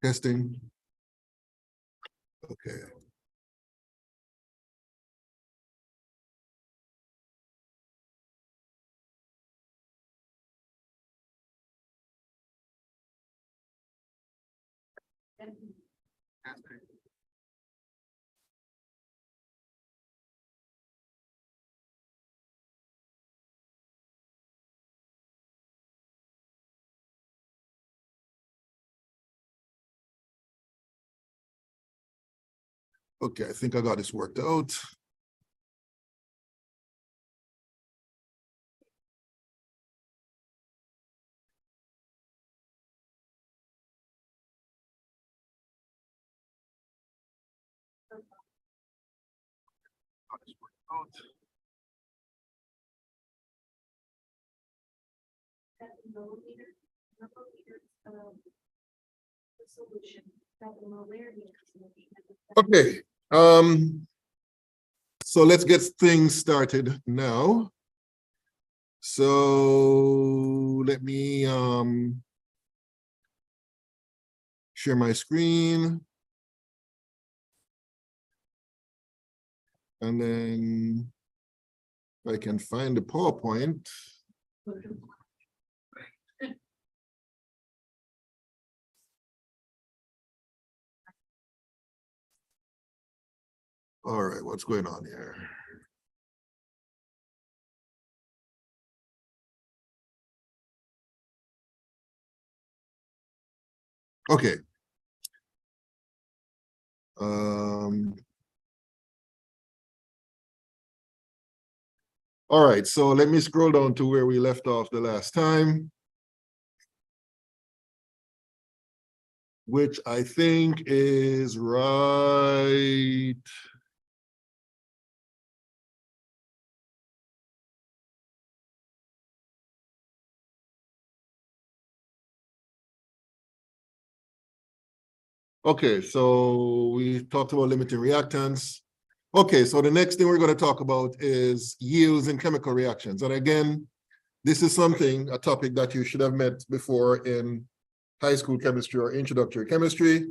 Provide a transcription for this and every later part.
Testing. Okay. Okay, I think I got this worked out. Okay, so let's get things started now. So let me share my screen. And then if I can find the PowerPoint. All right, what's going on here? Okay. All right, so let me scroll down to where we left off the last time, which I think is right. Okay, so we talked about limiting reactants. Okay, so the next thing we're going to talk about is yields in chemical reactions. And again, this is something, a topic that you should have met before in high school chemistry or introductory chemistry.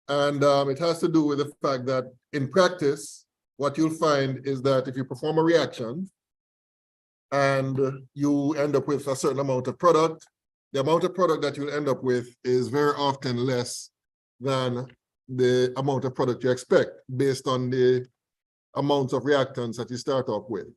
And it has to do with the fact that in practice, what you'll find is that if you perform a reaction and you end up with a certain amount of product, the amount of product that you'll end up with is very often less than the amount of product you expect based on the amount of reactants that you start off with.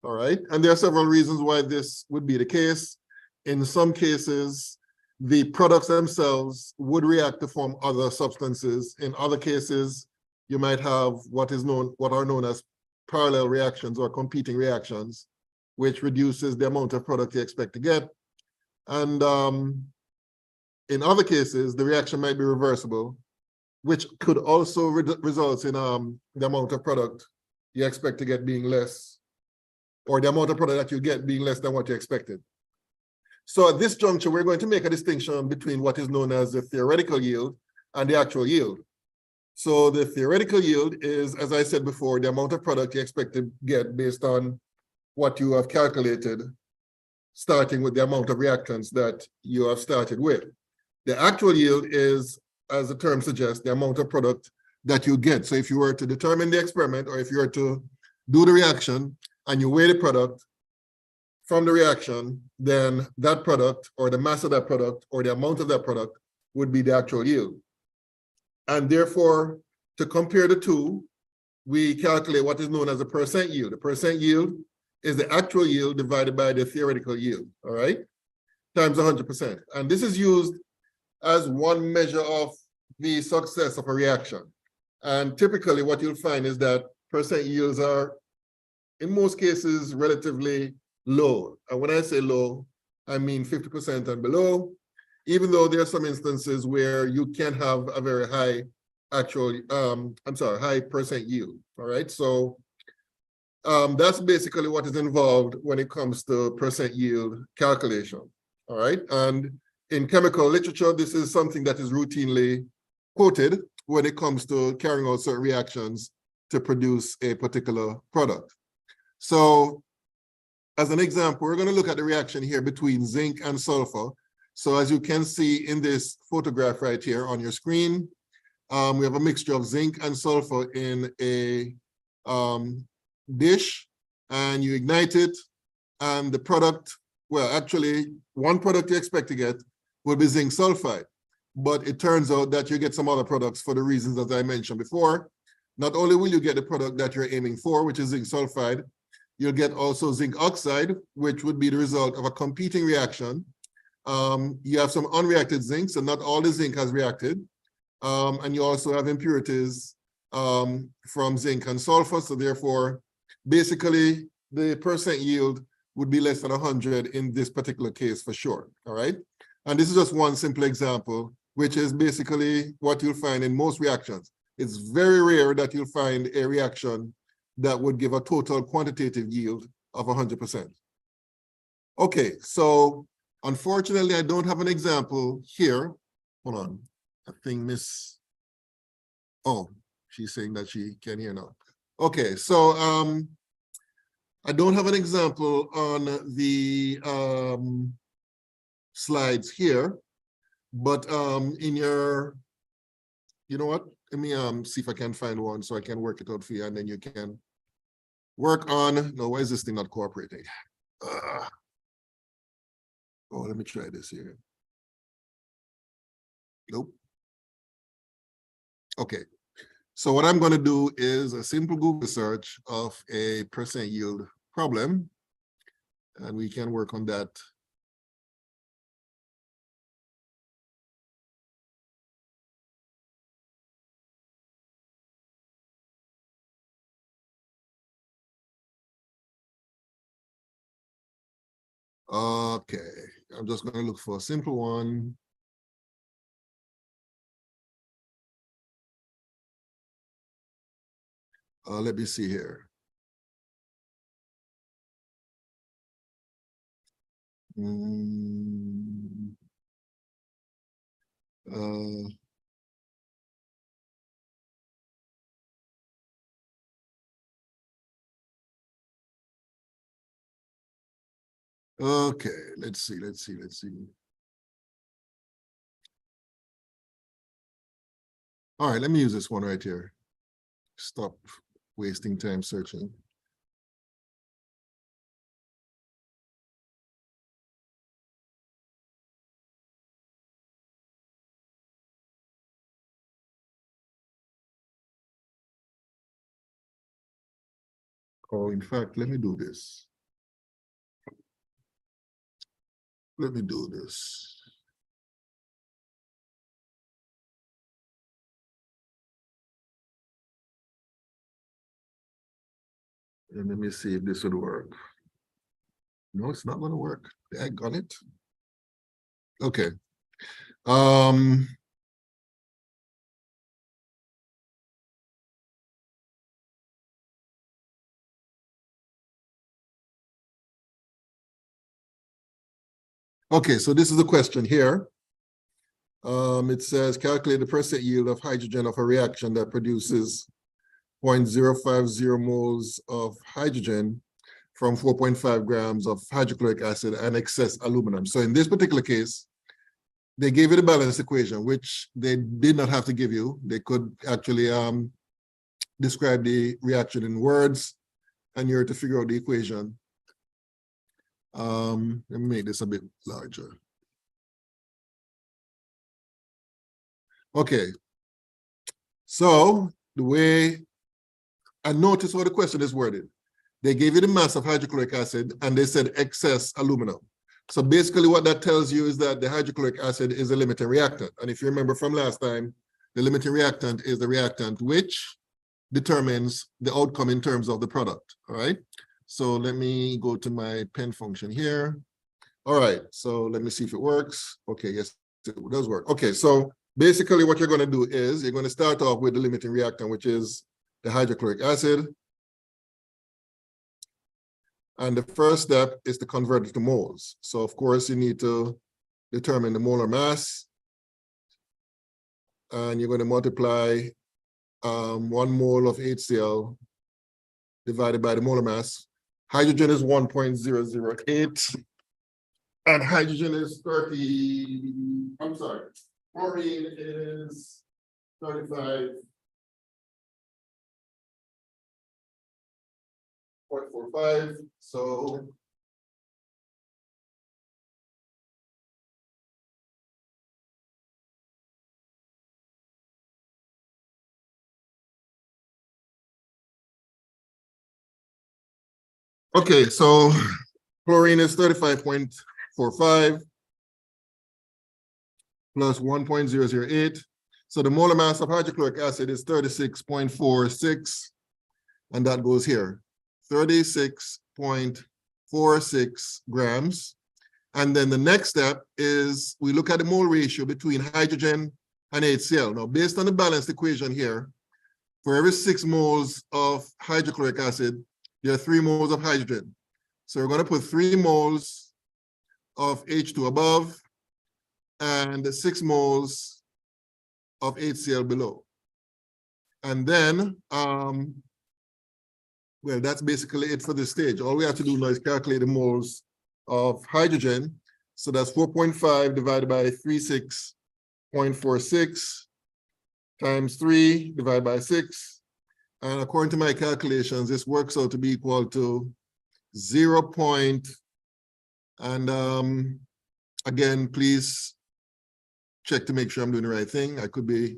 All right. And there are several reasons why this would be the case. In some cases, the products themselves would react to form other substances. In other cases, you might have what are known as parallel reactions or competing reactions, which reduces the amount of product you expect to get. And in other cases, the reaction might be reversible, which could also result in the amount of product you expect to get being less, or the amount of product that you get being less than what you expected. So at this juncture, we're going to make a distinction between what is known as the theoretical yield and the actual yield. So the theoretical yield is, as I said before, the amount of product you expect to get based on what you have calculated, starting with the amount of reactants that you have started with. The actual yield is, as the term suggests, the amount of product that you get. So if you were to determine the experiment, or if you were to do the reaction and you weigh the product from the reaction, then that product or the mass of that product or the amount of that product would be the actual yield. And therefore, to compare the two, we calculate what is known as a percent yield. The percent yield is the actual yield divided by the theoretical yield, all right, times 100%. And this is used as one measure of the success of a reaction. And typically what you'll find is that percent yields are, in most cases, relatively low. And when I say low, I mean 50% and below, even though there are some instances where you can have a very high high percent yield, all right? So that's basically what is involved when it comes to percent yield calculation. all right? And in chemical literature, this is something that is routinely quoted when it comes to carrying out certain reactions to produce a particular product. So as an example, we're going to look at the reaction here between zinc and sulfur. So as you can see in this photograph right here on your screen, we have a mixture of zinc and sulfur in a dish, and you ignite it, and the product, well, actually, one product you expect to get will be zinc sulfide. But it turns out that you get some other products for the reasons that I mentioned before. Not only will you get the product that you're aiming for, which is zinc sulfide, you'll get also zinc oxide, which would be the result of a competing reaction. You have some unreacted zinc, so not all the zinc has reacted. And you also have impurities from zinc and sulfur. So therefore, basically, the percent yield would be less than 100 in this particular case for sure, all right? And this is just one simple example, which is basically what you'll find in most reactions. It's very rare that you'll find a reaction that would give a total quantitative yield of 100%. Okay, so unfortunately, I don't have an example here. Hold on, I think Miss, oh, she's saying that she can hear now. Okay, so I don't have an example on the slides here, but in your, you know what? Let me see if I can find one so I can work it out for you, and then you can work on, no, why is this thing not cooperating? Oh, let me try this here. Nope. Okay. So what I'm going to do is a simple Google search of a percent yield problem, and we can work on that. Okay, I'm just going to look for a simple one. Let me see here. Okay, let's see. All right, let me use this one right here. Stop wasting time searching. Oh, in fact, let me do this. Let me do this. And let me see if this would work. No, it's not going to work. I got it. Okay. Okay, so this is the question here. It says calculate the percent yield of hydrogen of a reaction that produces 0.050 moles of hydrogen from 4.5 grams of hydrochloric acid and excess aluminum. So in this particular case, they gave you the balance equation, which they did not have to give you. They could actually describe the reaction in words, and you're to figure out the equation. Let me make this a bit larger. Okay. So the way I notice how the question is worded, they gave you the mass of hydrochloric acid and they said excess aluminum. So basically what that tells you is that the hydrochloric acid is a limiting reactant. And if you remember from last time, the limiting reactant is the reactant which determines the outcome in terms of the product, all right? So let me go to my pen function here. All right, so let me see if it works. Okay, yes, it does work. Okay, so basically what you're going to do is you're going to start off with the limiting reactant, which is the hydrochloric acid. And the first step is to convert it to moles. So of course you need to determine the molar mass. And you're going to multiply 1 mole of HCl divided by the molar mass. Hydrogen is 1.008. And hydrogen is 30, I'm sorry, chlorine is 35.45. So okay, so chlorine is 35.45 plus 1.008. So the molar mass of hydrochloric acid is 36.46, and that goes here, 36.46 grams. And then the next step is we look at the mole ratio between hydrogen and HCl. Now, based on the balanced equation here, for every 6 moles of hydrochloric acid, there are 3 moles of hydrogen. So we're going to put 3 moles of H2 above and 6 moles of HCl below. And then, well, that's basically it for this stage. All we have to do now is calculate the moles of hydrogen. So that's 4.5 divided by 36.46 times 3 divided by 6. And according to my calculations, this works out to be equal to 0. And again, please check to make sure I'm doing the right thing. I could be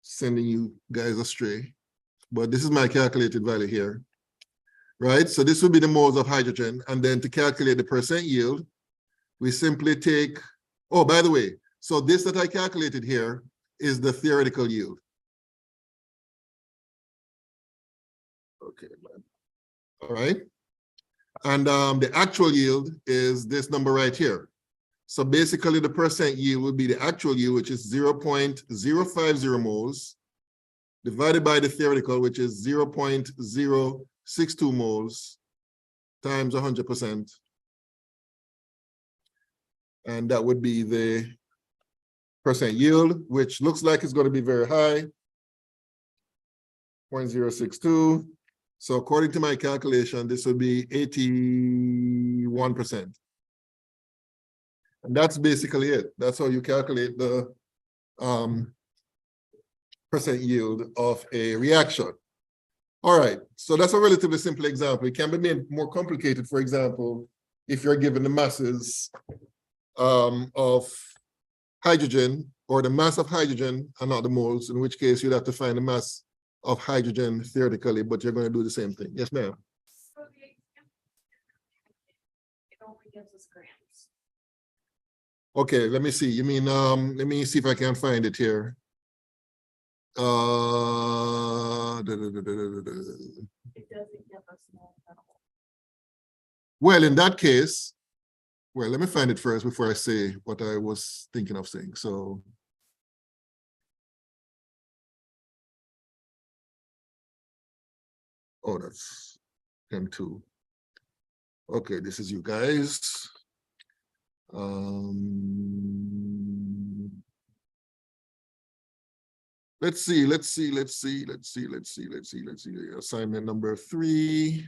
sending you guys astray, but this is my calculated value here, right? So this would be the moles of hydrogen. And then to calculate the percent yield, we simply take, oh, by the way, so this that I calculated here is the theoretical yield. Okay, all right. And the actual yield is this number right here. So basically the percent yield would be the actual yield, which is 0.050 moles, divided by the theoretical, which is 0.062 moles times 100%. And that would be the percent yield, which looks like it's going to be very high, 0.062. So according to my calculation, this would be 81%. And that's basically it. That's how you calculate the percent yield of a reaction. All right, so that's a relatively simple example. It can be made more complicated, for example, if you're given the masses of hydrogen, or the mass of hydrogen and not the moles, in which case you'd have to find the mass of hydrogen theoretically, but you're going to do the same thing. Yes, ma'am. So it only gives us grams. Okay, let me see. You mean, let me see if I can find it here. It doesn't give us moles at all. Well, in that case, well, let me find it first before I say what I was thinking of saying. So, oh, that's M2. Okay, this is you guys. Let's see. Assignment number 3.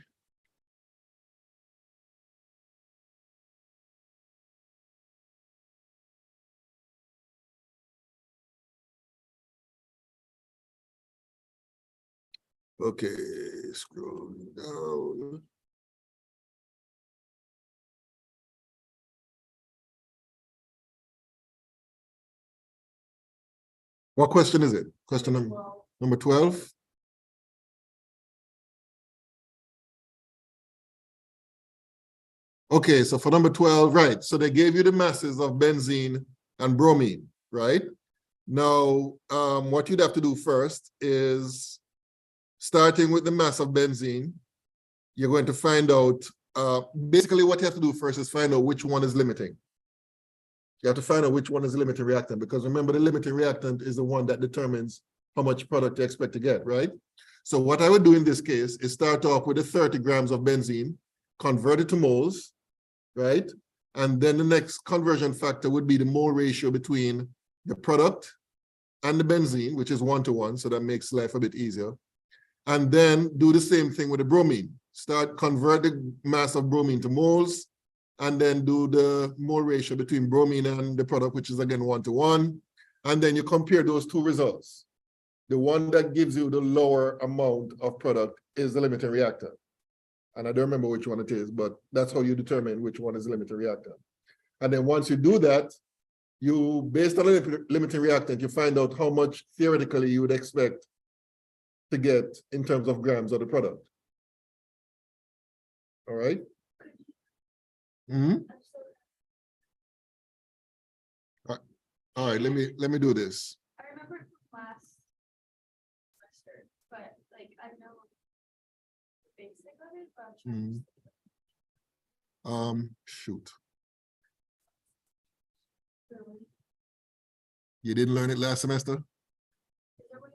Okay, scrolling down. What question is it? Question number 12? Okay, so for number 12, right. So they gave you the masses of benzene and bromine, right? Now, what you'd have to do first is, starting with the mass of benzene, you're going to find out, basically what you have to do first is find out which one is limiting. You have to find out which one is the limiting reactant, because remember, the limiting reactant is the one that determines how much product you expect to get, right? So what I would do in this case is start off with the 30 grams of benzene convert it to moles, right? And then the next conversion factor would be the mole ratio between the product and the benzene, which is 1:1, so that makes life a bit easier. And then do the same thing with the bromine. Start convert the mass of bromine to moles, and then do the mole ratio between bromine and the product, which is again 1:1. And then you compare those two results. The one that gives you the lower amount of product is the limiting reactant. And I don't remember which one it is, but that's how you determine which one is the limiting reactant. And then once you do that, you, based on the limiting reactant, you find out how much theoretically you would expect to get in terms of grams of the product. All right? All right, let me do this. I remember it from last semester, but like I know the basic of it, but I'm trying to Shoot. really. You didn't learn it last semester? Is there way-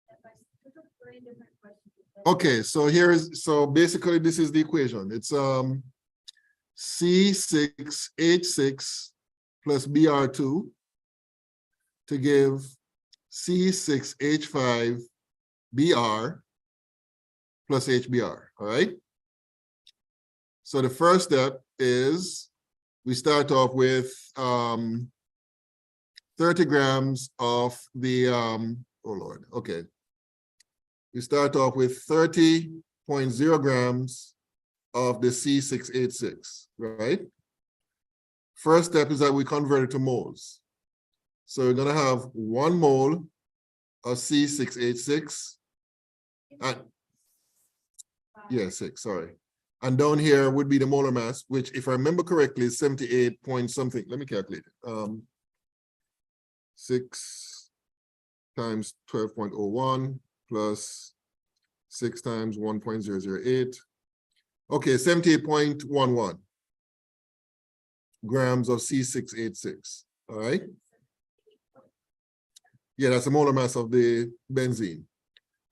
if I took a 3 different questions, but- Okay, so basically this is the equation. It's C6H6 plus Br2 to give C6H5Br plus HBr, all right? So the first step is we start off with 30 grams of the, oh Lord, okay. We start off with 30.0 grams of the C6H6, right? First step is that we convert it to moles. So we're gonna have 1 mole of C6H6. And, yeah, 6, sorry. And down here would be the molar mass, which if I remember correctly is 78 point something. Let me calculate it. 6 times 12.01 plus 6 times 1.008. Okay, 78.11 grams of C6H6, all right? Yeah, that's the molar mass of the benzene.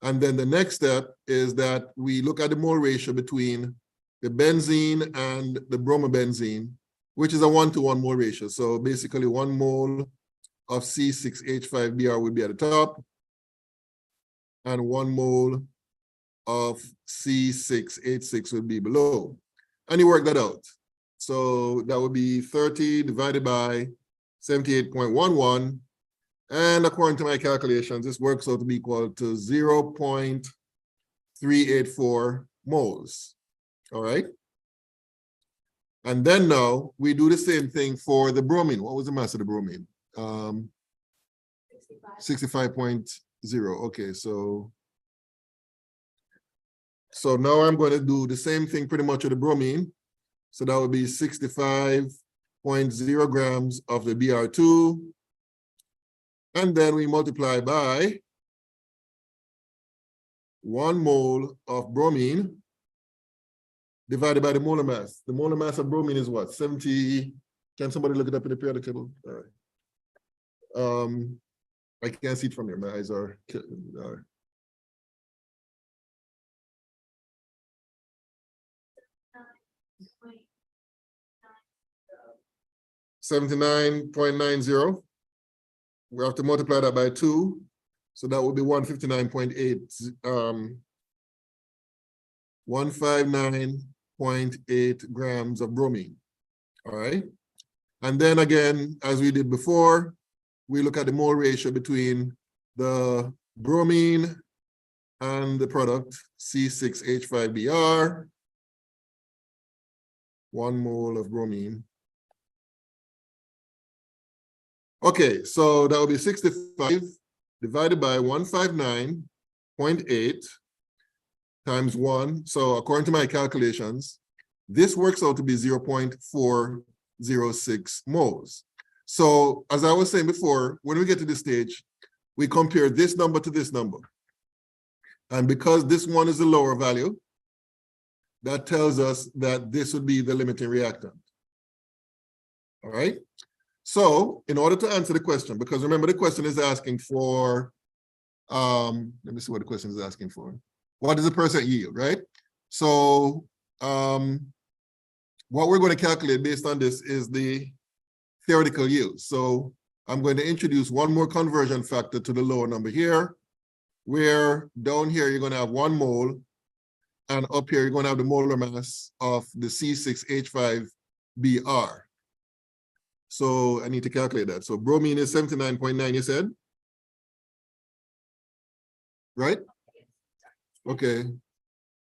And then the next step is that we look at the mole ratio between the benzene and the bromobenzene, which is a 1:1 mole ratio. So basically 1 mole of C6H5Br would be at the top, and 1 mole of C6H6 would be below. And you work that out. So that would be 30 divided by 78.11. And according to my calculations, this works out to be equal to 0.384 moles. All right. And then now we do the same thing for the bromine. What was the mass of the bromine? 65.0. Okay, so now I'm going to do the same thing pretty much with the bromine. So that would be 65.0 grams of the Br2. And then we multiply by 1 mole of bromine divided by the molar mass. The molar mass of bromine is what? 70. Can somebody look it up in the periodic table? All right. I can't see it from here. My eyes are. 79.90. We have to multiply that by 2. So that would be 159.8. 159.8 grams of bromine. All right. And then again, as we did before, we look at the mole ratio between the bromine and the product C6H5Br. 1 mole of bromine. Okay, so that will be 65 divided by 159.8 times 1. So according to my calculations, this works out to be 0.406 moles. So as I was saying before, when we get to this stage, we compare this number to this number. And because this one is the lower value, that tells us that this would be the limiting reactant. All right. So in order to answer the question, because remember the question is asking for, let me see what the question is asking for. What is the percent yield, right? So what we're going to calculate based on this is the theoretical yield. So I'm going to introduce one more conversion factor to the lower number here, where down here you're going to have 1 mole, and up here you're going to have the molar mass of the C6H5Br. So I need to calculate that. So bromine is 79.9, you said? Right? Okay.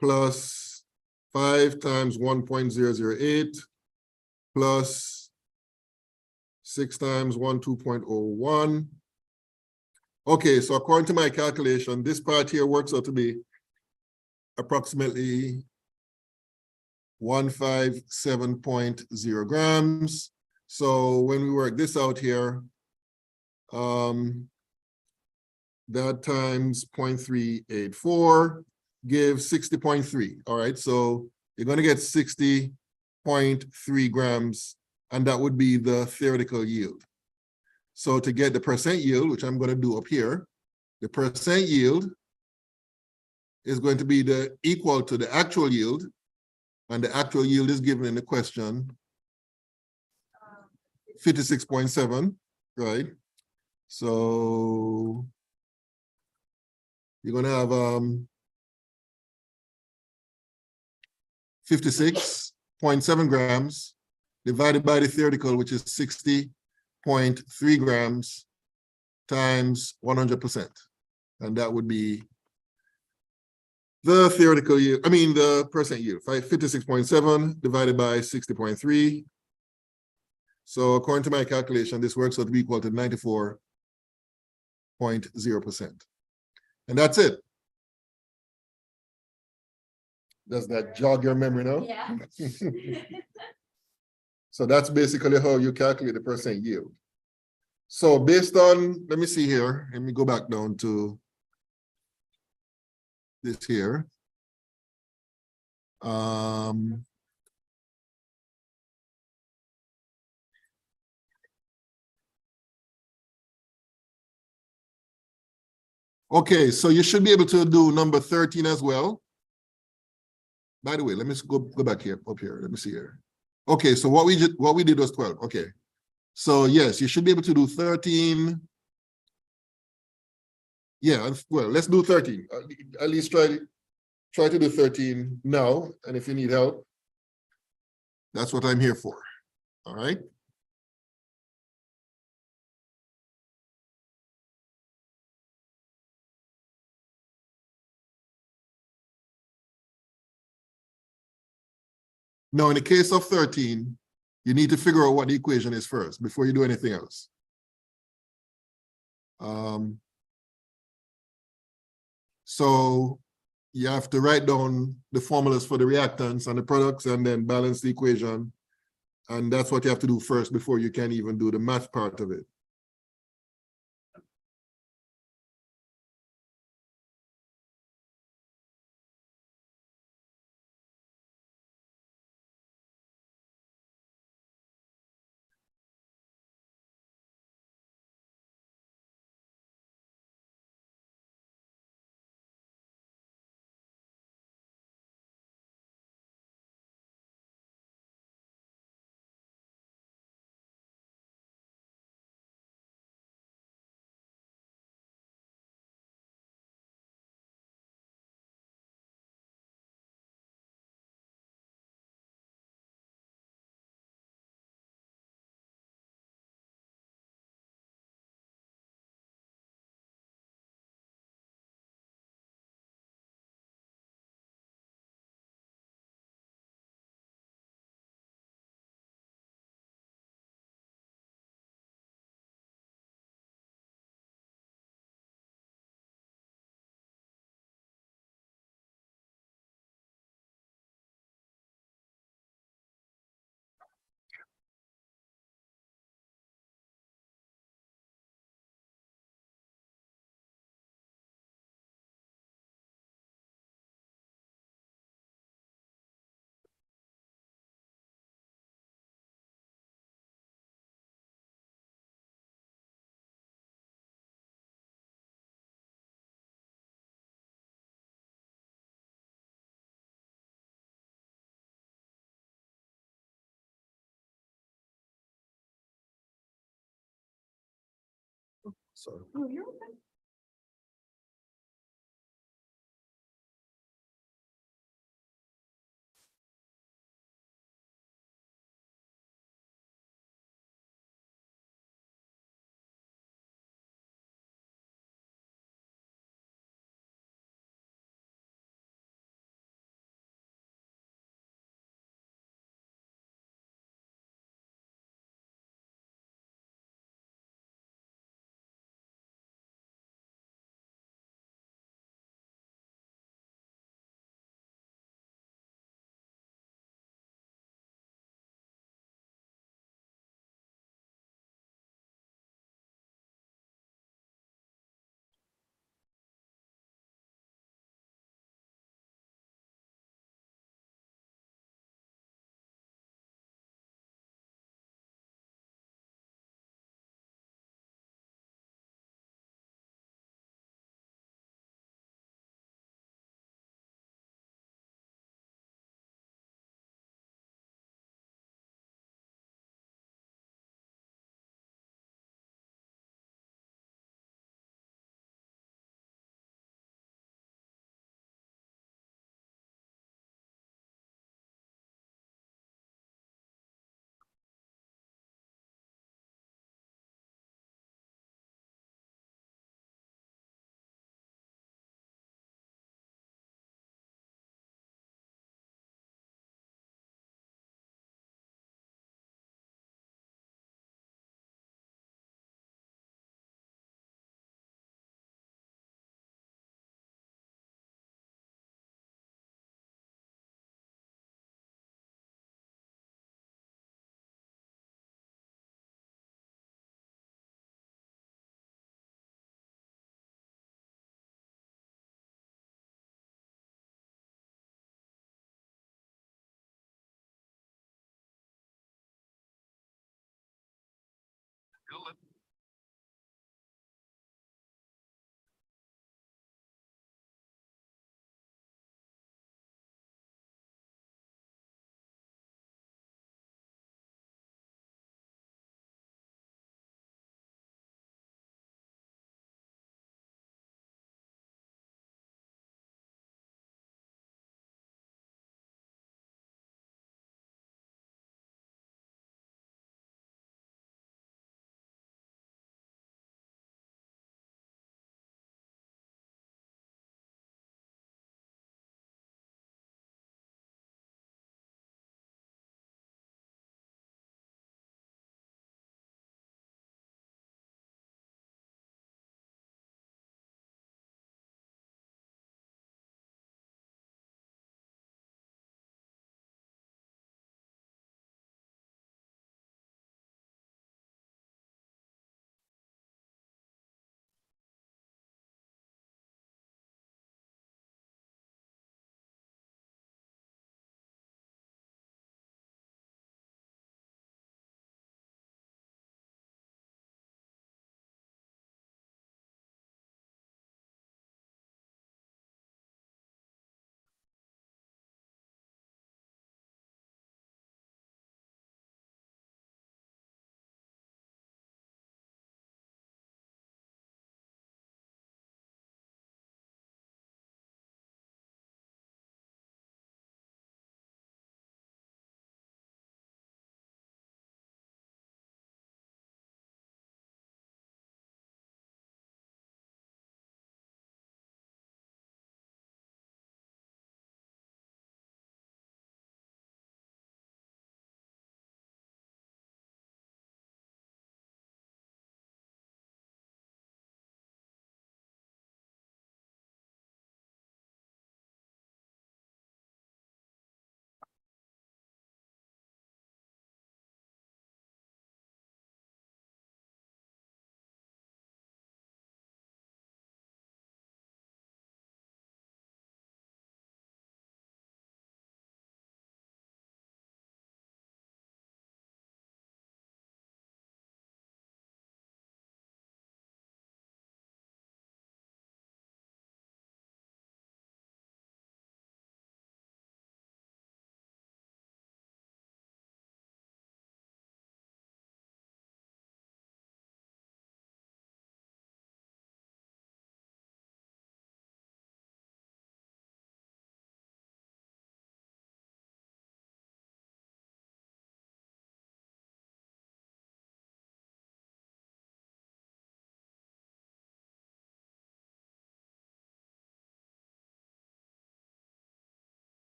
Plus 5 times 1.008 plus 6 times 12.01. Okay, so according to my calculation, this part here works out to be approximately 157.0 grams. So when we work this out here, that times 0.384 gives 60.3. All right, so you're going to get 60.3 grams, and that would be the theoretical yield. So to get the percent yield, which I'm going to do up here, the percent yield is going to be equal to the actual yield, and the actual yield is given in the question, 56.7, right? So you're going to have 56.7 grams divided by the theoretical, which is 60.3 grams times 100%. And that would be the theoretical yield, I mean the percent yield, 56.7 divided by 60.3. So according to my calculation, this works out to be equal to 94.0%. And that's it. Does that jog your memory now? Yeah. So that's basically how you calculate the percent yield. So based on, let me see here, let me go back down to this here. Okay, so you should be able to do number 13 as well. By the way, let me go back here, up here. Let me see here. Okay, so what we did was 12. Okay. So yes, you should be able to do 13. Yeah, well, let's do 13. At least try to do 13 now. And if you need help, that's what I'm here for. All right. Now, in the case of 13, you need to figure out what the equation is first before you do anything else. So you have to write down the formulas for the reactants and the products and then balance the equation. And that's what you have to do first before you can even do the math part of it. Sorry. Oh, you're okay.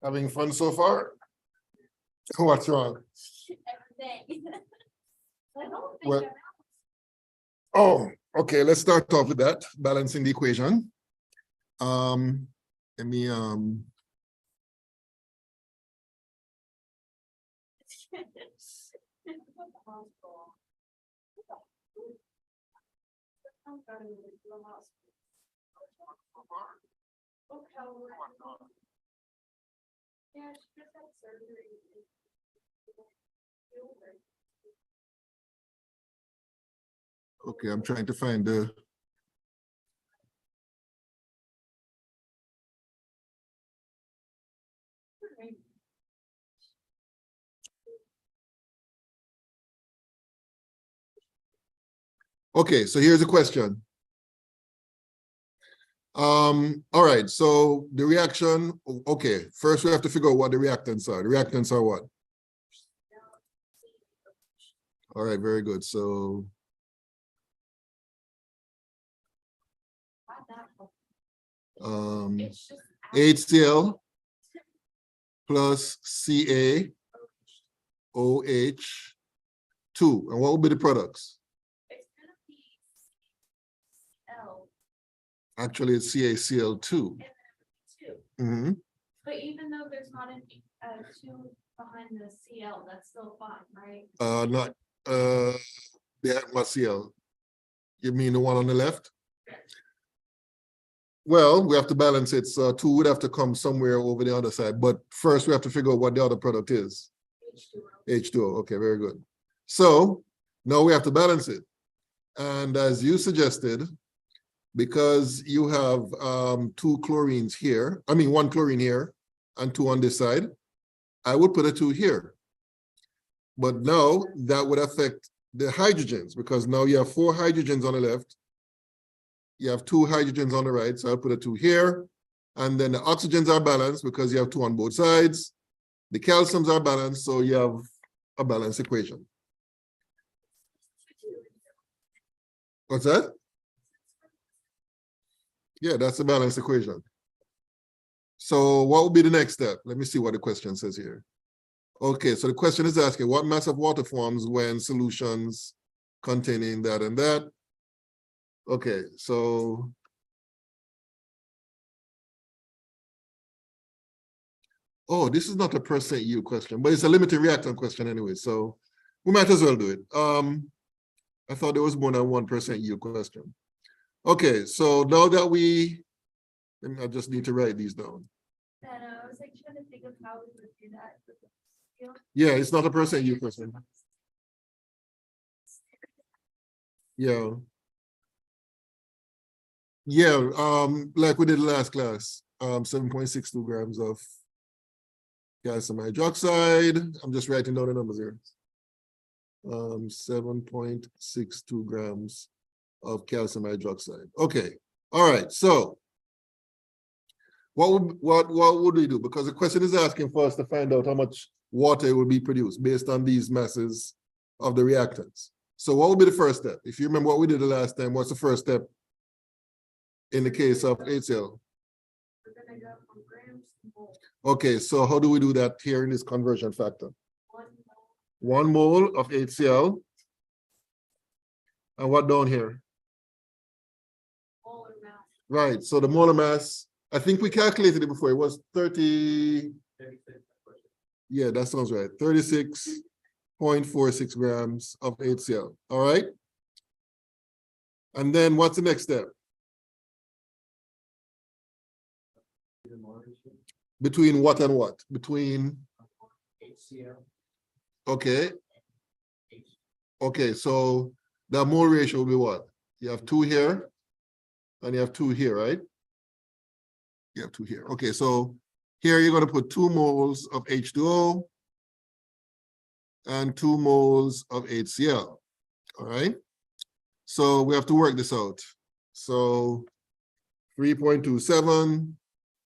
Having fun so far? What's wrong? Everything. I don't think Well- I'm Oh, okay, let's start off with that, balancing the equation. Let me, Yeah, she just had surgery. okay, I'm trying to find the. Okay, so here's a question. All right, so the reaction, okay, first we have to figure out what the reactants are. The reactants are what? All right, very good. So, It's just. HCl plus CaOH2. And what will be the products? It's gonna be L Actually, it's CaCl2. and then two. Mhm. But even though there's not an two behind the CL, that's still fine, right? Not, behind what Cl? You mean the one on the left? Well, we have to balance it, so 2 would have to come somewhere over the other side, but first we have to figure out what the other product is. H2O, okay, very good. So now we have to balance it. And as you suggested, because you have 2 chlorines here, I mean 1 chlorine here and 2 on this side, I would put a 2 here. But now that would affect the hydrogens, because now you have 4 hydrogens on the left. You have 2 hydrogens on the right, so I'll put a 2 here. And then the oxygens are balanced because you have 2 on both sides. The calciums are balanced, so you have a balanced equation. What's that? Yeah, that's a balanced equation. So what will be the next step? Let me see what the question says here. Okay, so the question is asking what mass of water forms when solutions containing that and that. Okay, so oh, this is not a percent yield question, but it's a limiting reactant question anyway, so we might as well do it. I thought there was more than 1% yield question. Okay, so now that I just need to write these down. And I was like trying to think of how we would do that. with the scale. Yeah, it's not a percent yield question. Yeah. Yeah, like we did last class, 7.62 grams of calcium hydroxide. I'm just writing down the numbers here. 7.62 grams of calcium hydroxide. Okay, all right, so what would we do? Because the question is asking for us to find out how much water will be produced based on these masses of the reactants. So what would be the first step? If you remember what we did the last time, what's the first step in the case of HCl? We're gonna go from grams to moles. Okay, so how do we do that here in this conversion factor? 1 mole. 1 mole of HCl. And what down here? Molar mass. Right, so the molar mass, I think we calculated it before, it was 30. Yeah, that sounds right, 36.46 grams of HCl, all right? And then what's the next step? Between what and what? Between, HCl. okay. Okay, so the mole ratio will be what? You have 2 here, and you have 2 here, right? You have 2 here. Okay, so here you're going to put 2 moles of H2O and 2 moles of HCl. All right. So we have to work this out. So 3.27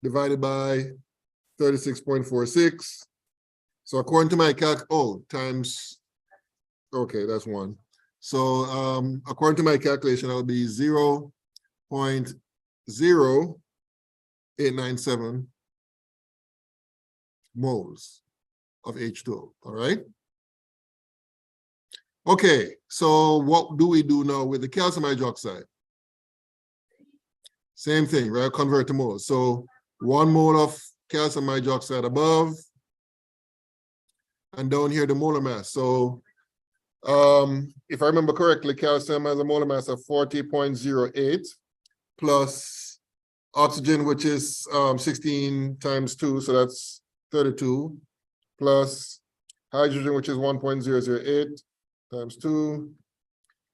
divided by 36.46. So according to my times, okay, that's 1. So according to my calculation, that'll be 0.0897 moles of H2O, all right? Okay, so what do we do now with the calcium hydroxide? Same thing, right? Convert to moles. So 1 mole of calcium hydroxide above, and down here the molar mass. So if I remember correctly, calcium has a molar mass of 40.08 plus oxygen, which is 16 times 2, so that's 32, plus hydrogen, which is 1.008 times 2.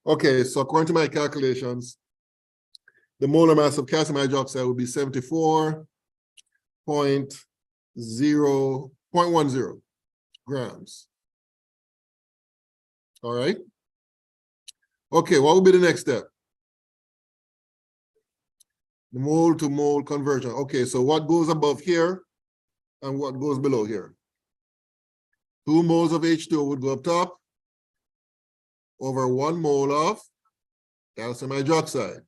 Okay, so according to my calculations, the molar mass of calcium hydroxide would be 74.10 grams. All right. Okay, what would be the next step? The mole to mole conversion. Okay, so what goes above here and what goes below here? 2 moles of H2O would go up top over 1 mole of calcium hydroxide.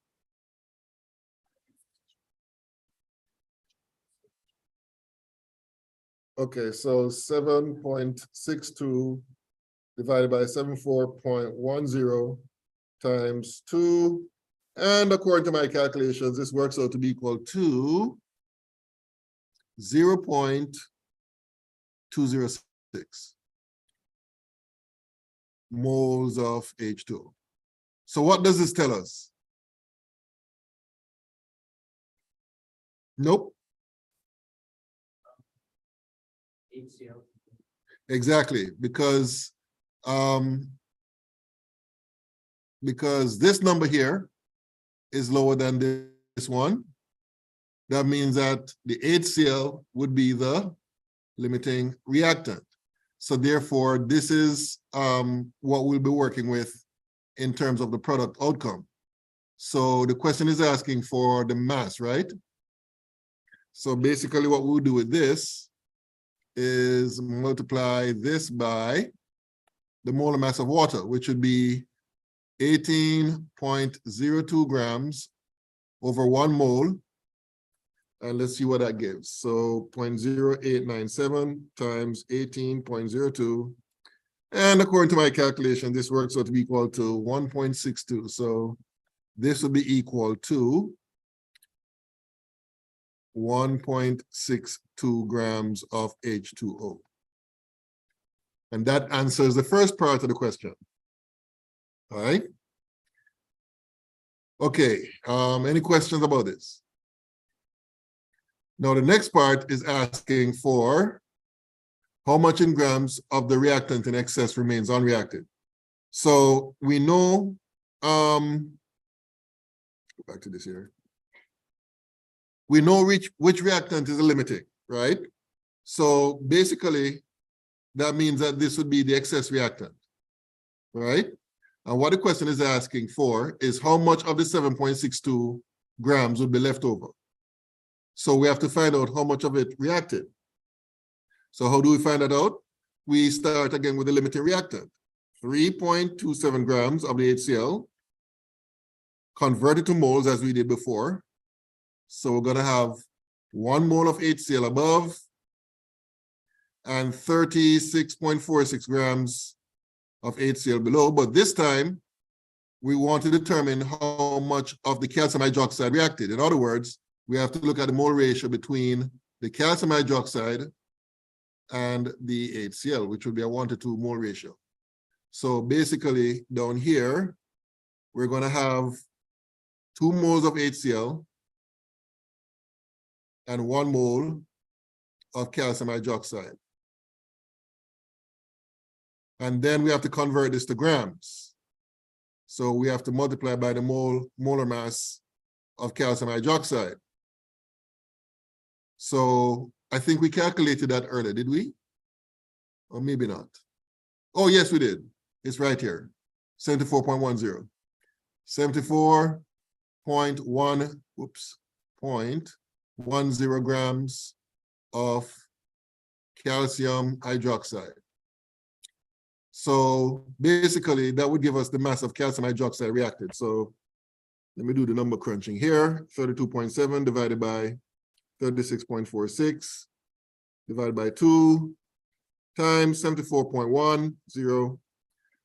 Okay, so 7.62 divided by 74.10 times 2. And according to my calculations, this works out to be equal to 0.206 moles of H2O. So what does this tell us? Nope. HCl. Exactly, because this number here is lower than this one. That means that the HCl would be the limiting reactant. So therefore, this is what we'll be working with in terms of the product outcome. So the question is asking for the mass, right? So basically what we'll do with this is multiply this by the molar mass of water, which would be 18.02 grams over 1 mole. And let's see what that gives. So 0.0897 times 18.02. And according to my calculation, this works out to be equal to 1.62. So this would be equal to 1.62 grams of H2O. And that answers the first part of the question. All right. Okay, any questions about this? Now the next part is asking for how much in grams of the reactant in excess remains unreacted. So we know, go back to this here. We know which reactant is limiting, right? So basically, that means that this would be the excess reactant, right? And what the question is asking for is how much of the 7.62 grams would be left over. So we have to find out how much of it reacted. So how do we find that out? We start again with the limiting reactant. 3.27 grams of the HCl converted to moles as we did before. So we're going to have 1 mole of HCl above and 36.46 grams of HCl below. But this time, we want to determine how much of the calcium hydroxide reacted. In other words, we have to look at the mole ratio between the calcium hydroxide and the HCl, which would be a 1:2 mole ratio. So basically, down here, we're going to have 2 moles of HCl and 1 mole of calcium hydroxide. And then we have to convert this to grams. So we have to multiply by the molar mass of calcium hydroxide. So I think we calculated that earlier, did we? Or maybe not. Oh, yes, we did. It's right here, 74.10. 74.10 grams of calcium hydroxide. So basically, that would give us the mass of calcium hydroxide reacted. So let me do the number crunching here. 32.7 divided by 36.46 divided by 2 times 74.10.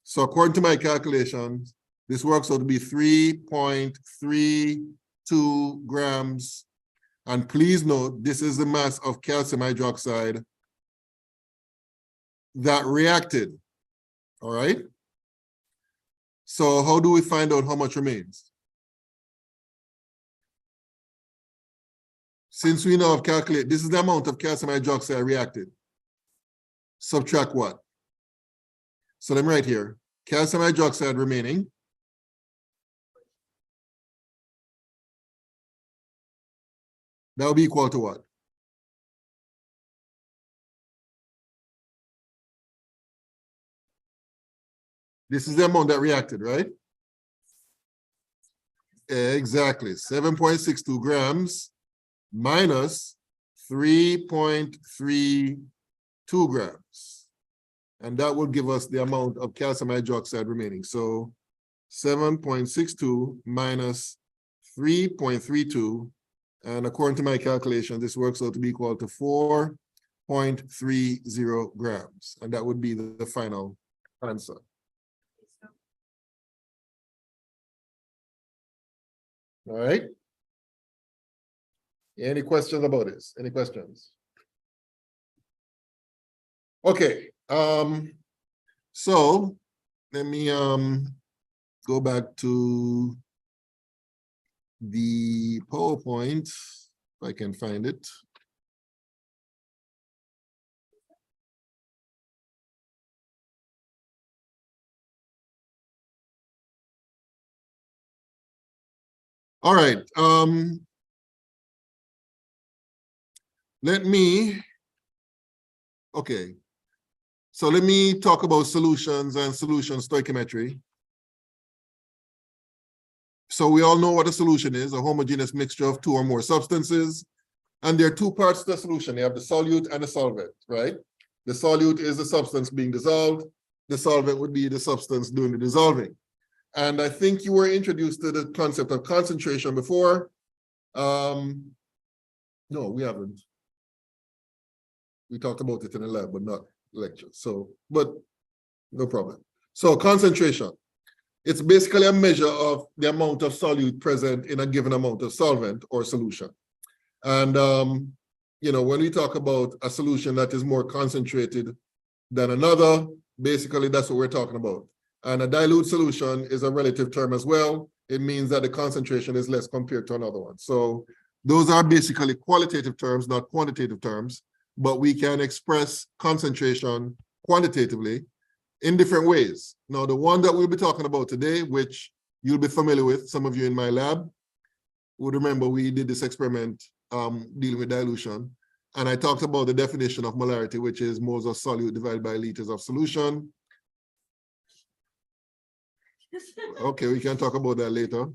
So according to my calculations, this works out to be 3.32 grams. And please note, this is the mass of calcium hydroxide that reacted. All right. So how do we find out how much remains? Since we know how to calculate, this is the amount of calcium hydroxide reacted. Subtract what? So let me write here, calcium hydroxide remaining. That will be equal to what? This is the amount that reacted, right? Exactly, 7.62 grams minus 3.32 grams. And that will give us the amount of calcium hydroxide remaining. So 7.62 minus 3.32, and according to my calculation, this works out to be equal to 4.30 grams. And that would be the final answer. All right. Any questions about this? Any questions? Okay. So let me go back to the PowerPoint, if I can find it. All right. Okay. So let me talk about solutions and solution stoichiometry. So we all know what a solution is, a homogeneous mixture of two or more substances. And there are two parts to the solution. You have the solute and the solvent, right? The solute is the substance being dissolved. The solvent would be the substance doing the dissolving. And I think you were introduced to the concept of concentration before. No, we haven't. We talked about it in the lab, but not lecture. So, but no problem. So concentration. It's basically a measure of the amount of solute present in a given amount of solvent or solution. And, you know, when we talk about a solution that is more concentrated than another, basically that's what we're talking about. And a dilute solution is a relative term as well. It means that the concentration is less compared to another one. So those are basically qualitative terms, not quantitative terms, but we can express concentration quantitatively in different ways. Now, the one that we'll be talking about today, which you'll be familiar with, some of you in my lab would remember we did this experiment dealing with dilution. And I talked about the definition of molarity, which is moles of solute divided by liters of solution. Okay, we can talk about that later.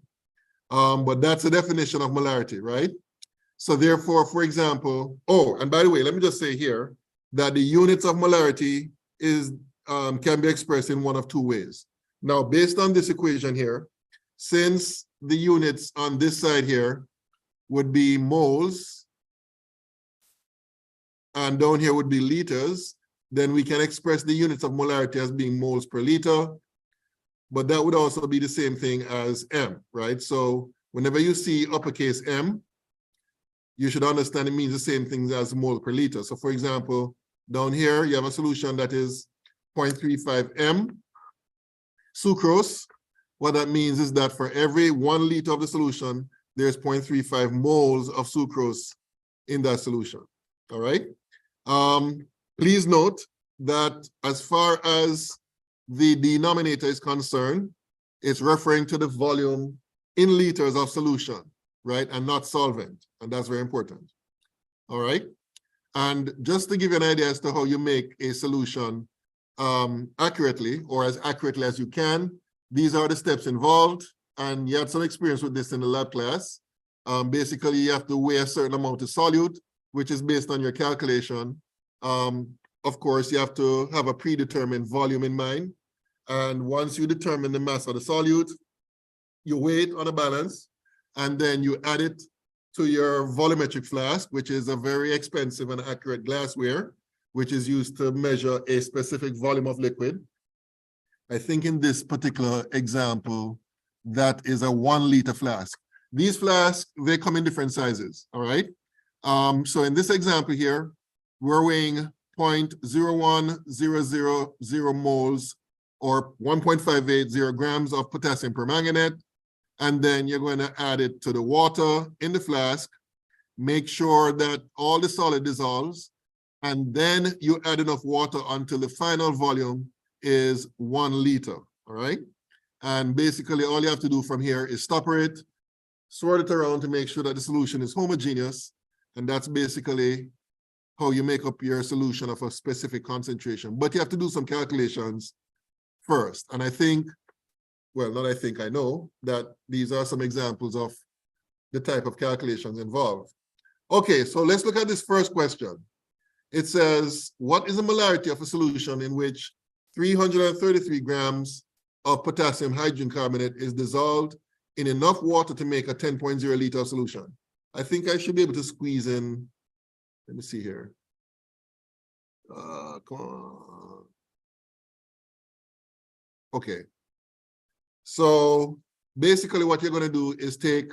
But that's the definition of molarity, right? So therefore, for example, oh, and by the way, let me just say here that the units of molarity is can be expressed in one of two ways. Now, based on this equation here, since the units on this side here would be moles, and down here would be liters, then we can express the units of molarity as being moles per liter, but that would also be the same thing as M, right? So whenever you see uppercase M, you should understand it means the same thing as mole per liter. So for example, down here, you have a solution that is 0.35 M sucrose. What that means is that for every 1 liter of the solution, there's 0.35 moles of sucrose in that solution, all right? Please note that as far as the denominator is concerned, it's referring to the volume in liters of solution, right? And not solvent, and that's very important, all right? And just to give you an idea as to how you make a solution accurately, or as accurately as you can, these are the steps involved, and you had some experience with this in the lab class. Basically, you have to weigh a certain amount of solute, which is based on your calculation. Of course, you have to have a predetermined volume in mind. And once you determine the mass of the solute, you weigh it on a balance, and then you add it to your volumetric flask, which is a very expensive and accurate glassware, which is used to measure a specific volume of liquid. I think in this particular example, that is a 1 liter flask. These flasks, they come in different sizes, all right? So in this example here, we're weighing 0.01000 moles or 1.580 grams of potassium permanganate. And then you're going to add it to the water in the flask, make sure that all the solid dissolves, and then you add enough water until the final volume is 1 liter, all right? And basically all you have to do from here is stopper it, swirl it around to make sure that the solution is homogeneous, and that's basically how you make up your solution of a specific concentration. But you have to do some calculations first. And I think, well, not I think, I know that these are some examples of the type of calculations involved. Okay, so let's look at this first question. It says, what is the molarity of a solution in which 333 grams of potassium hydrogen carbonate is dissolved in enough water to make a 10.0 liter solution? I think I should be able to squeeze in, let me see here. Come on. Okay. So basically what you're going to do is take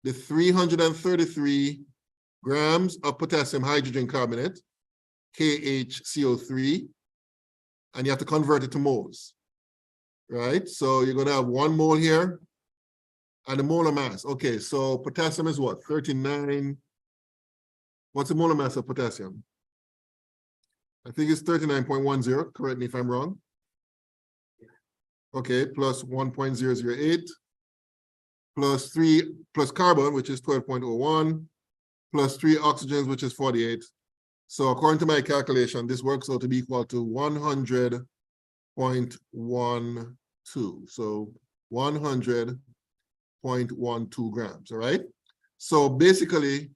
the 333 grams of potassium hydrogen carbonate, KHCO3, and you have to convert it to moles, right? So you're going to have 1 mole here and the molar mass. Okay, so potassium is what? 39. What's the molar mass of potassium? I think it's 39.10. Correct me if I'm wrong. Okay, plus 1.008, plus 3, plus carbon, which is 12.01, plus 3 oxygens, which is 48. So according to my calculation, this works out to be equal to 100.12. So 100.12 grams, all right? So basically,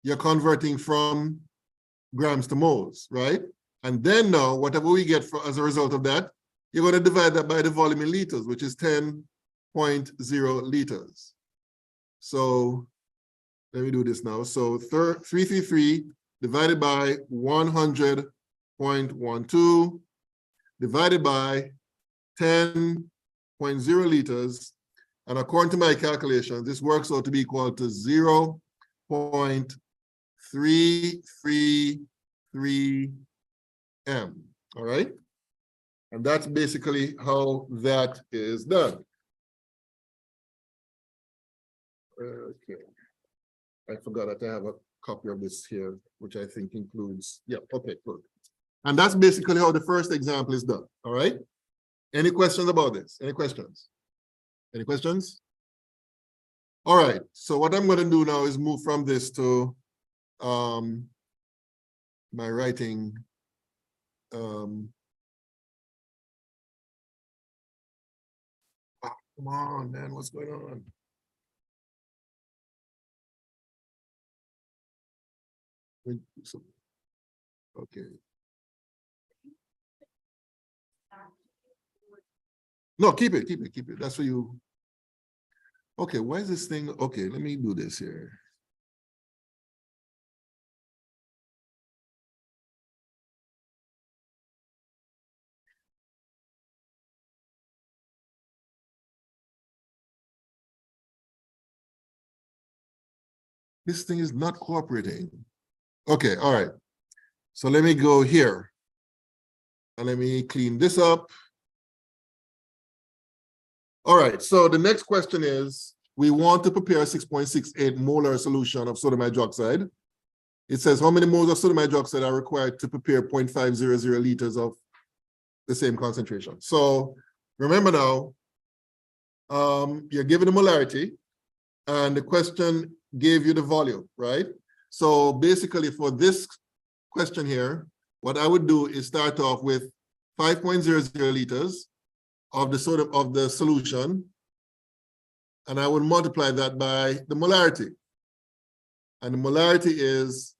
you're converting from grams to moles, right? And then now, whatever we get for, as a result of that, you're going to divide that by the volume in liters, which is 10.0 liters. So let me do this now. So 333 divided by 100.12 divided by 10.0 liters. And according to my calculation, this works out to be equal to 0.333 M, all right? And that's basically how that is done. Okay. I forgot that I have a copy of this here, which I think includes, yeah, okay, good. And that's basically how the first example is done, all right? Any questions about this? Any questions? Any questions? All right, so what I'm going to do now is move from this to my writing. Come on, man, what's going on? Okay. No, keep it. That's for you. Okay, why is this thing? Okay, let me do this here. This thing is not cooperating. Okay, all right. So let me go here. And let me clean this up. All right, so the next question is, we want to prepare a 6.68 molar solution of sodium hydroxide. It says how many moles of sodium hydroxide are required to prepare 0.500 liters of the same concentration. So remember now, you're given the molarity and the question gave you the volume, right? So basically for this question here, what I would do is start off with 5.00 liters of the sodium of the solution, and I would multiply that by the molarity. And the molarity is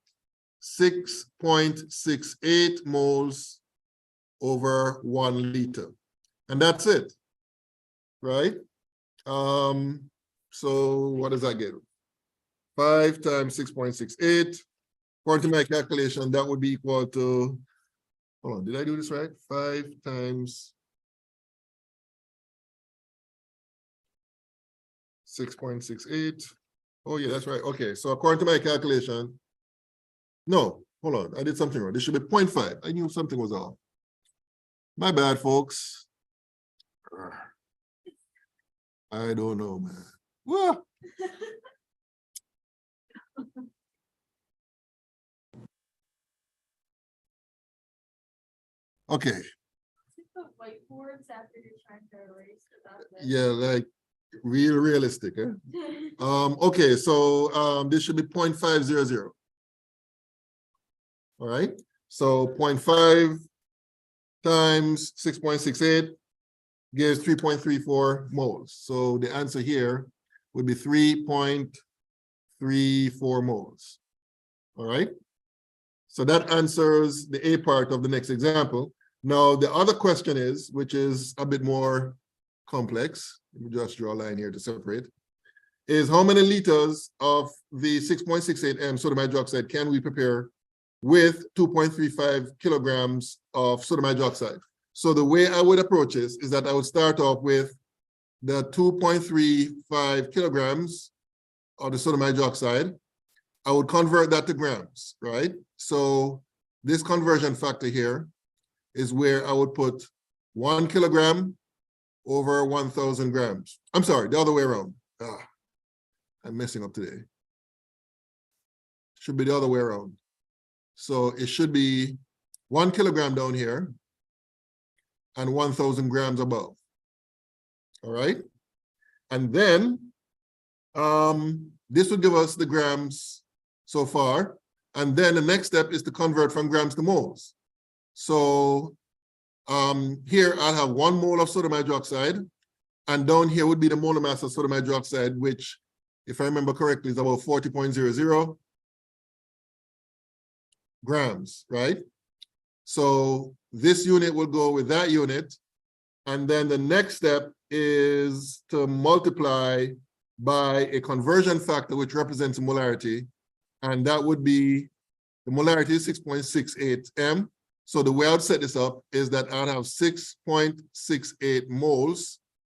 6.68 moles over 1 liter. And that's it, right? So what does that give? 5 times 6.68. According to my calculation, that would be equal to, hold on, did I do this right? 5 times 6.68. Oh yeah, that's right. Okay, so according to my calculation, no, hold on, I did something wrong. This should be 0.5. I knew something was off. My bad, folks. I don't know, man. Well, okay, The whiteboards after you're trying to erase without the. yeah, like realistic, eh? Okay, so this should be 0.500. All right, so 0.5 times 6.68 gives 3.34 moles. So the answer here would be 3.34 moles. All right, so that answers the A part of the next example. Now, the other question is, which is a bit more complex, let me just draw a line here to separate, is how many liters of the 6.68 m sodium hydroxide can we prepare with 2.35 kilograms of sodium hydroxide? So the way I would approach this is that I would start off with the 2.35 kilograms of the sodium hydroxide. I would convert that to grams, right? So this conversion factor here is where I would put 1 kilogram over 1,000 grams. I'm sorry, the other way around. I'm messing up today. Should be the other way around. So it should be 1 kilogram down here and 1,000 grams above. All right. And then this would give us the grams so far. And then the next step is to convert from grams to moles. So here I'll have 1 mole of sodium hydroxide, and down here would be the molar mass of sodium hydroxide, which, if I remember correctly, is about 40.00 grams, right? So this unit will go with that unit. And then the next step is to multiply by a conversion factor, which represents molarity. And that would be, the molarity is 6.68 m. So the way I'd set this up is that I'd have 6.68 moles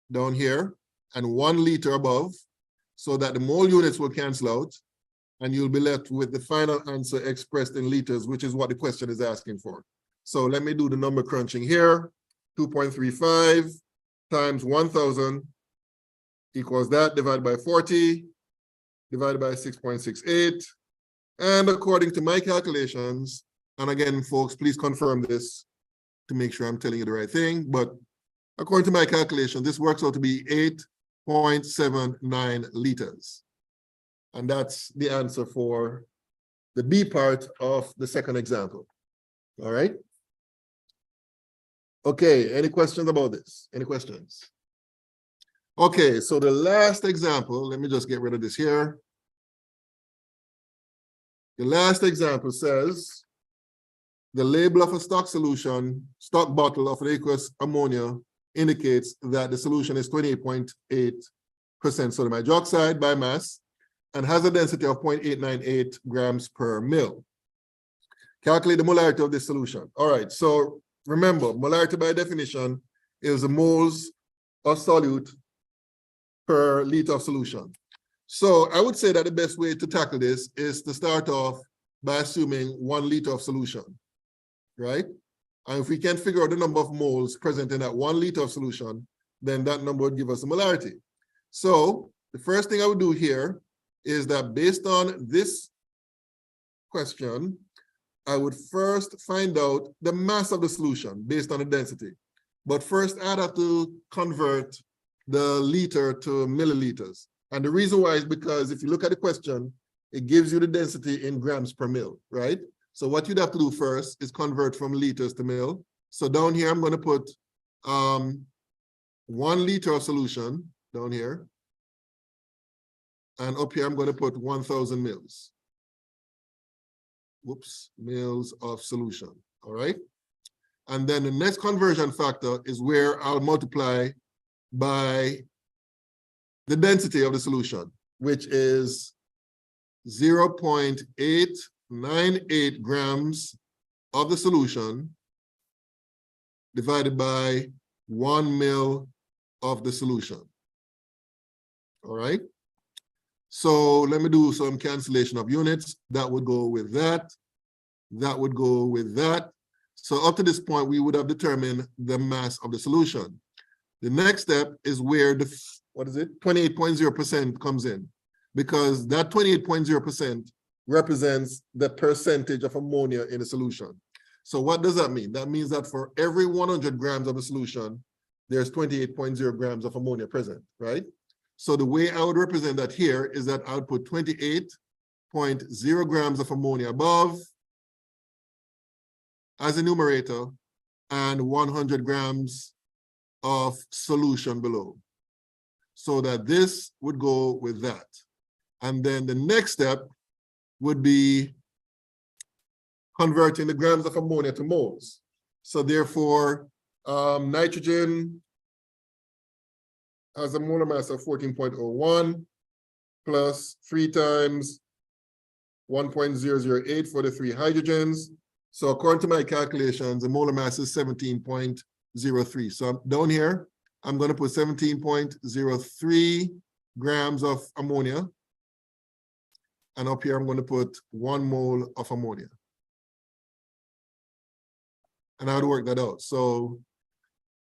down here and 1 liter above, so that the mole units will cancel out, and you'll be left with the final answer expressed in liters, which is what the question is asking for. So let me do the number crunching here. 2.35 times 1,000 equals that, divided by 40, divided by 6.68. And according to my calculations, and again, folks, please confirm this to make sure I'm telling you the right thing, but according to my calculation, this works out to be 8.79 liters. And that's the answer for the B part of the second example. All right. Okay, any questions about this? Any questions? Okay, so the last example, let me just get rid of this here. The last example says, the label of a stock bottle of aqueous ammonia indicates that the solution is 28.8% sodium hydroxide by mass and has a density of 0.898 grams per mil. Calculate the molarity of this solution. All right, so remember, molarity by definition is the moles of solute per liter of solution. So I would say that the best way to tackle this is to start off by assuming 1 liter of solution, right? And if we can figure out the number of moles present in that 1 liter of solution, then that number would give us the molarity. So the first thing I would do here is that based on this question, I would first find out the mass of the solution based on the density. But first I'd have to convert the liter to milliliters. And the reason why is because if you look at the question, it gives you the density in grams per mil, right? So what you'd have to do first is convert from liters to mil. So down here, I'm going to put 1 liter of solution down here. And up here, I'm going to put 1,000 mils. Whoops, mils of solution, all right? And then the next conversion factor is where I'll multiply by the density of the solution, which is 0.898 grams of the solution divided by 1 mil of the solution. All right. So let me do some cancellation of units. That would go with that. That would go with that. So up to this point, we would have determined the mass of the solution. The next step is where the, 28.0% comes in, because that 28.0% represents the percentage of ammonia in the solution. So what does that mean? That means that for every 100 grams of a solution, there's 28.0 grams of ammonia present, right? So the way I would represent that here is that I would put 28.0 grams of ammonia above as a numerator and 100 grams of solution below. So that this would go with that. And then the next step would be converting the grams of ammonia to moles. So therefore, nitrogen has a molar mass of 14.01 plus 3 times 1.008 for the 3 hydrogens. So according to my calculations, the molar mass is 17.03. So down here, I'm going to put 17.03 grams of ammonia. And up here, I'm going to put 1 mole of ammonia. And I would work that out. So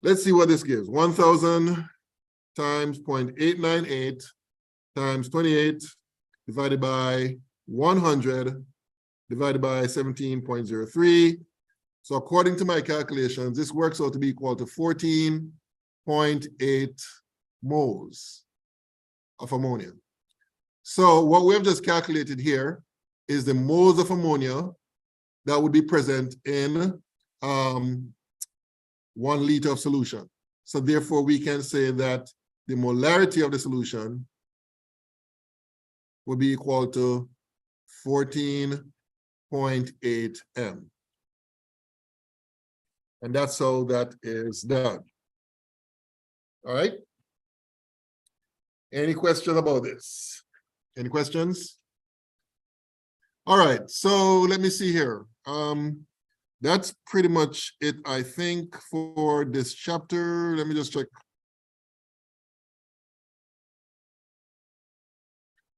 let's see what this gives. 1,000 times 0.898 times 28 divided by 100 divided by 17.03. So according to my calculations, this works out to be equal to 14.8 moles of ammonia. So what we have just calculated here is the moles of ammonia that would be present in 1 liter of solution. So therefore, we can say that the molarity of the solution will be equal to 14.8 M. And that's how that is done. All right. Any questions about this? Any questions? All right, so let me see here. That's pretty much it, I think, for this chapter. Let me just check.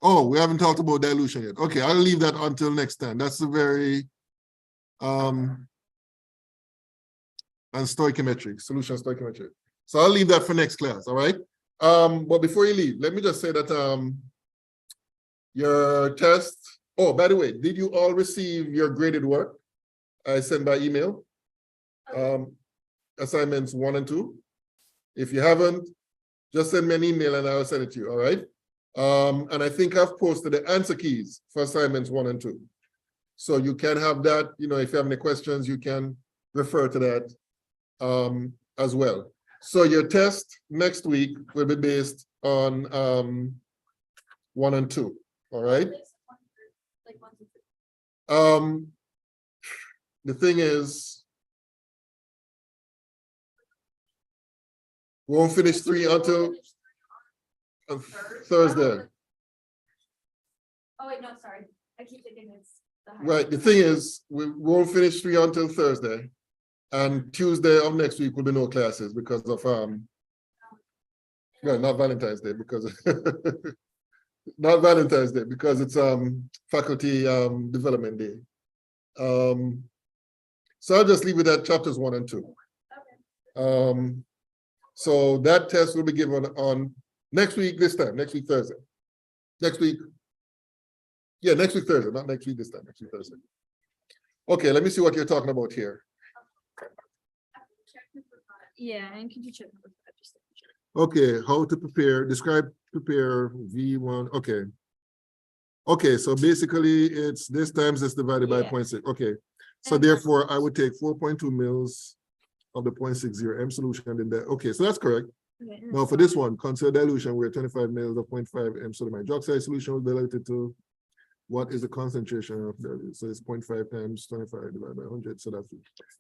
Oh, we haven't talked about dilution yet. Okay, I'll leave that until next time. That's a very and stoichiometry, solution stoichiometry. So I'll leave that for next class, all right? But before you leave, let me just say that your test, oh, by the way, did you all receive your graded work I sent by email? Assignments 1 and 2. If you haven't, just send me an email and I'll send it to you, all right? And I think I've posted the answer keys for assignments 1 and 2. So you can have that, you know, if you have any questions, you can refer to that as well. So your test next week will be based on 1 and 2, all right? The thing is, we won't finish 3 until Thursday. Oh wait, no, sorry. I keep thinking it's the high. Right, the thing is, we won't finish 3 until Thursday. And Tuesday of next week will be no classes because of no, not Valentine's Day, because not Valentine's Day, because it's faculty development day. So I'll just leave it at chapters 1 and 2. Okay. So that test will be given on next week, this time, next week, Thursday. Next week. Yeah, next week, Thursday, not next week, this time, next week, Thursday. Okay, let me see what you're talking about here. Yeah, and could you check number 5 just to check? Okay, how to prepare, describe, prepare V1, okay. Okay, so basically it's this times this divided by Yeah. 0.6, okay. So And therefore I would take 4.2 mils of the 0.60 M solution and then that, okay, so that's correct. Okay, and Now for this one, consider dilution where 25 mils of 0.5 M sodium hydroxide solution will be diluted to what is the concentration of that? So it's 0.5 times 25 divided by 100, so that's,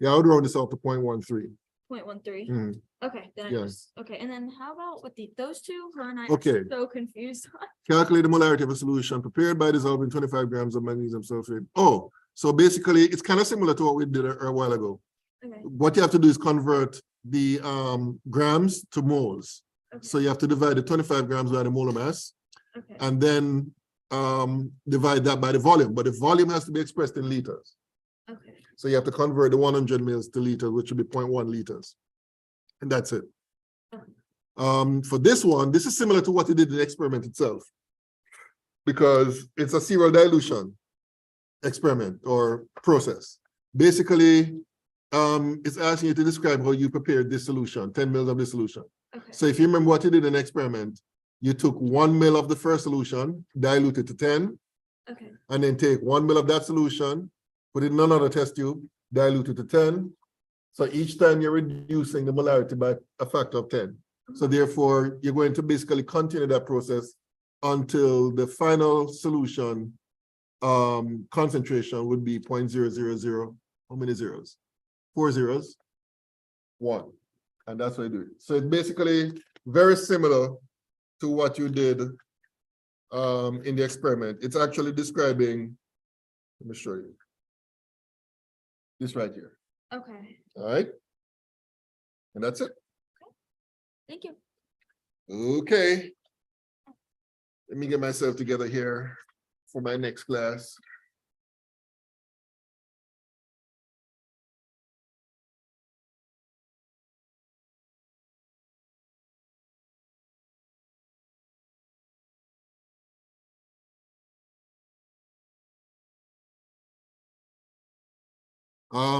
yeah, I would round this out to 0.13. 0.13. Mm, Okay, then I Yeah. just, okay, and then how about with those two? Ron, I'm Okay. so confused. Calculate the molarity of a solution prepared by dissolving 25 grams of magnesium sulfate. Oh, so basically it's kind of similar to what we did a while ago. Okay, What you have to do is convert the grams to moles. So okay, you have to divide the 25 grams by the molar mass okay, and then divide that by the volume. But the volume has to be expressed in liters. okay, So you have to convert the 100 mils to liters, which would be 0.1 liters. And that's it. Okay. For this one, this is similar to what you did in the experiment itself, because it's a serial dilution experiment or process. Basically, it's asking you to describe how you prepared this solution, 10 mils of this solution. okay. So if you remember what you did in the experiment, you took 1 mil of the first solution, diluted to 10, Okay, and then take 1 mil of that solution, put it in another test tube, dilute it to 10. So each time you're reducing the molarity by a factor of 10. So therefore, you're going to basically continue that process until the final solution concentration would be 0.000. How many zeros? 4 zeros, 1. And that's what you do. So it's basically very similar to what you did in the experiment. It's actually describing, let me show you. This right here. okay, All right. And that's it. thank you. Okay. Let me get myself together here for my next class.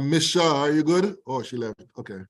Miss Shaw, are you good? Oh, she left. Okay.